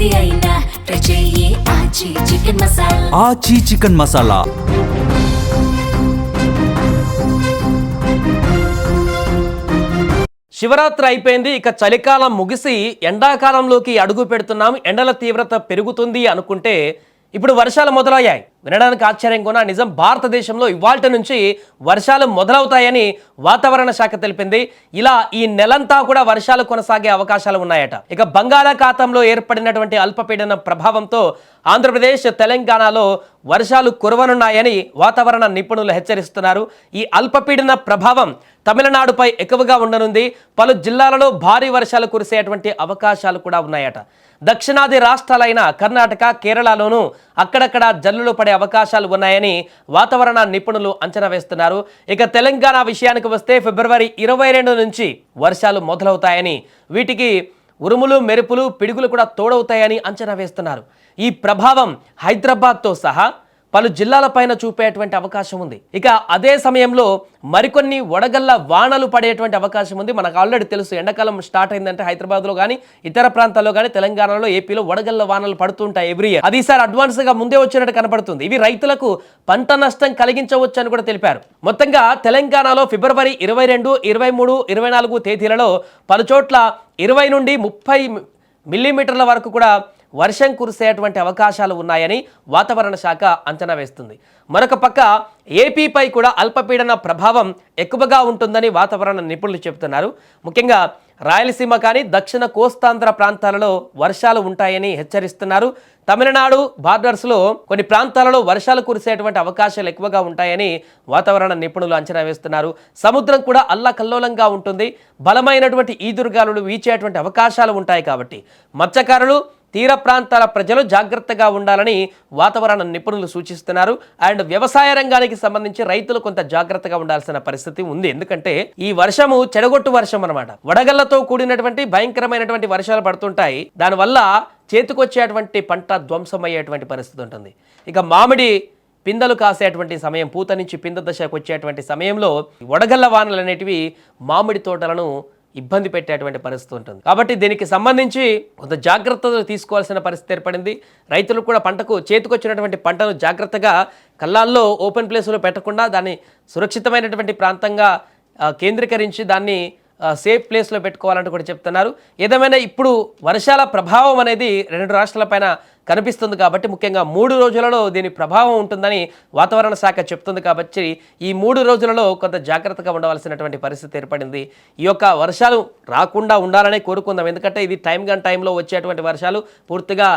ఏది అయినా ట్రై చెయ్యి ఆచి చికెన్ మసాలా. ఆచి చికెన్ మసాలా. శివరాత్రి అయిపోయింది, ఇక చలికాలం ముగిసి ఎండాకాలంలోకి అడుగు పెడుతున్నాం. ఎండల తీవ్రత పెరుగుతుంది అనుకుంటే ఇప్పుడు వర్షాలు మొదలయ్యాయి. వినడానికి ఆశ్చర్యం కొన్నా నిజం. భారతదేశంలో ఇవాల్టి నుంచి వర్షాలు మొదలవుతాయని వాతావరణ శాఖ తెలిపింది. ఇలా ఈ నెలంతా కూడా వర్షాలు కొనసాగే అవకాశాలు ఉన్నాయట. ఇక బంగాళాఖాతంలో ఏర్పడినటువంటి అల్పపీడన ప్రభావంతో ఆంధ్రప్రదేశ్, తెలంగాణలో వర్షాలు కురవనున్నాయని వాతావరణ నిపుణులు హెచ్చరిస్తున్నారు. ఈ అల్పపీడన ప్రభావం తమిళనాడుపై ఎక్కువగా ఉండనుంది. పలు జిల్లాలలో భారీ వర్షాలు కురిసేటువంటి అవకాశాలు కూడా ఉన్నాయట. దక్షిణాది రాష్ట్రాలైన కర్ణాటక, కేరళలోనూ అక్కడక్కడ జల్లులు పడే అవకాశాలు ఉన్నాయని వాతావరణ నిపుణులు అంచనా వేస్తున్నారు. ఇక తెలంగాణ విషయానికి వస్తే ఫిబ్రవరి 22 నుంచి వర్షాలు మొదలవుతాయని, వీటికి ఉరుములు, మెరుపులు, పిడుగులు కూడా తోడవుతాయని అంచనా వేస్తున్నారు. ఈ ప్రభావం హైదరాబాద్తో సహా పలు జిల్లాలపైన చూపేటువంటి అవకాశం ఉంది. ఇక అదే సమయంలో మరికొన్ని వడగళ్ల వానలు పడేటువంటి అవకాశం ఉంది. మనకు ఆల్రెడీ తెలుసు, ఎండాకాలం స్టార్ట్ అయిందంటే హైదరాబాద్లో కానీ ఇతర ప్రాంతాల్లో కానీ తెలంగాణలో, ఏపీలో వడగళ్ల వానలు పడుతుంటాయి ఎవ్రీ ఇయర్. అది ఈసారి అడ్వాన్స్గా ముందే వచ్చినట్టు కనపడుతుంది. ఇవి రైతులకు పంట నష్టం కలిగించవచ్చు అని కూడా తెలిపారు. మొత్తంగా తెలంగాణలో ఫిబ్రవరి 22, 23, 24 తేదీలలో పలుచోట్ల 20 నుండి 30 మిల్లీమీటర్ల వరకు కూడా వర్షం కురిసేటువంటి అవకాశాలు ఉన్నాయని వాతావరణ శాఖ అంచనా వేస్తుంది. మరొక పక్క ఏపీపై కూడా అల్పపీడన ప్రభావం ఎక్కువగా ఉంటుందని వాతావరణ నిపుణులు చెబుతున్నారు. ముఖ్యంగా రాయలసీమ కానీ దక్షిణ కోస్తాంధ్ర ప్రాంతాలలో వర్షాలు ఉంటాయని హెచ్చరిస్తున్నారు. తమిళనాడు బార్డర్స్లో కొన్ని ప్రాంతాలలో వర్షాలు కురిసేటువంటి అవకాశాలు ఎక్కువగా ఉంటాయని వాతావరణ నిపుణులు అంచనా వేస్తున్నారు. సముద్రం కూడా అల్లకల్లోలంగా ఉంటుంది. బలమైనటువంటి ఈదురుగాలులు వీచేటువంటి అవకాశాలు ఉంటాయి. కాబట్టి మత్స్యకారులు, తీర ప్రాంతాల ప్రజలు జాగ్రత్తగా ఉండాలని వాతావరణ నిపుణులు సూచిస్తున్నారు. అండ్ వ్యవసాయ రంగానికి సంబంధించి రైతులు కొంత జాగ్రత్తగా ఉండాల్సిన పరిస్థితి ఉంది. ఎందుకంటే ఈ వర్షము చెడగొట్టు వర్షం అన్నమాట. వడగళ్లతో కూడినటువంటి భయంకరమైనటువంటి వర్షాలు పడుతుంటాయి. దానివల్ల చేతికొచ్చేటువంటి పంట ధ్వంసమయ్యేటువంటి పరిస్థితి ఉంటుంది. ఇక మామిడి పిందెలు కాసేటువంటి సమయం, పూత నుంచి పింద దశకు వచ్చేటువంటి సమయంలో వడగళ్ల వానలు అనేటివి మామిడి తోటలను ఇబ్బంది పెట్టేటువంటి పరిస్థితి ఉంటుంది. కాబట్టి దీనికి సంబంధించి కొంత జాగ్రత్తలు తీసుకోవాల్సిన పరిస్థితి ఏర్పడింది. రైతులు కూడా పంటకు చేతికొచ్చినటువంటి పంటను జాగ్రత్తగా కళ్ళాల్లో, ఓపెన్ ప్లేస్లో పెట్టకుండా దాన్ని సురక్షితమైనటువంటి ప్రాంతంగా కేంద్రీకరించి దాన్ని సేఫ్ ప్లేస్లో పెట్టుకోవాలంటూ కూడా చెప్తున్నారు. ఏదేమైనా ఇప్పుడు వర్షాల ప్రభావం అనేది 2 రాష్ట్రాలపైన కనిపిస్తుంది. కాబట్టి ముఖ్యంగా 3 రోజులలో దీని ప్రభావం ఉంటుందని వాతావరణ శాఖ చెప్తుంది. కాబట్టి ఈ 3 రోజులలో కొంత జాగ్రత్తగా ఉండవలసినటువంటి పరిస్థితి ఏర్పడింది. ఈ యొక్క వర్షాలు రాకుండా ఉండాలని కోరుకుందాం. ఎందుకంటే ఇది టైంలో వచ్చేటువంటి వర్షాలు పూర్తిగా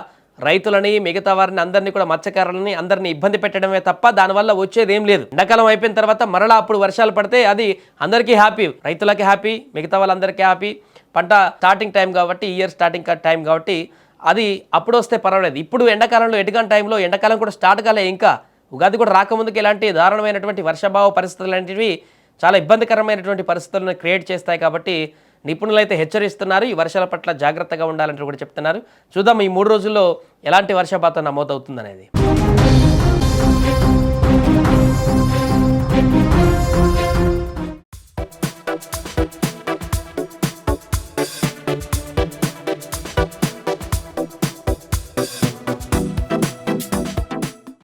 రైతులని, మిగతా వారిని, అందరినీ కూడా మత్స్యకారులని అందరినీ ఇబ్బంది పెట్టడమే తప్ప దానివల్ల వచ్చేది ఏం లేదు. ఎండాకాలం అయిపోయిన తర్వాత మరలా అప్పుడు వర్షాలు పడితే అది అందరికీ హ్యాపీ, రైతులకి హ్యాపీ, మిగతా వాళ్ళందరికీ హ్యాపీ. పంట స్టార్టింగ్ టైం కాబట్టి, ఇయర్ స్టార్టింగ్ టైం కాబట్టి అది అప్పుడు వస్తే పర్వాలేదు. ఇప్పుడు ఎండాకాలంలో ఎటుగాని టైంలో, ఎండాకాలం కూడా స్టార్ట్ కాలే, ఇంకా ఉగాది కూడా రాకముందుకు ఇలాంటి దారుణమైనటువంటి వర్షాభావ పరిస్థితులు లాంటివి చాలా ఇబ్బందికరమైనటువంటి పరిస్థితులను క్రియేట్ చేస్తాయి. కాబట్టి నిపుణులు అయితే హెచ్చరిస్తున్నారు. ఈ వర్షాల పట్ల జాగ్రత్తగా ఉండాలంటూ కూడా చెప్తున్నారు. చూద్దాం ఈ 3 రోజుల్లో ఎలాంటి వర్షపాతం నమోదవుతుందనేది.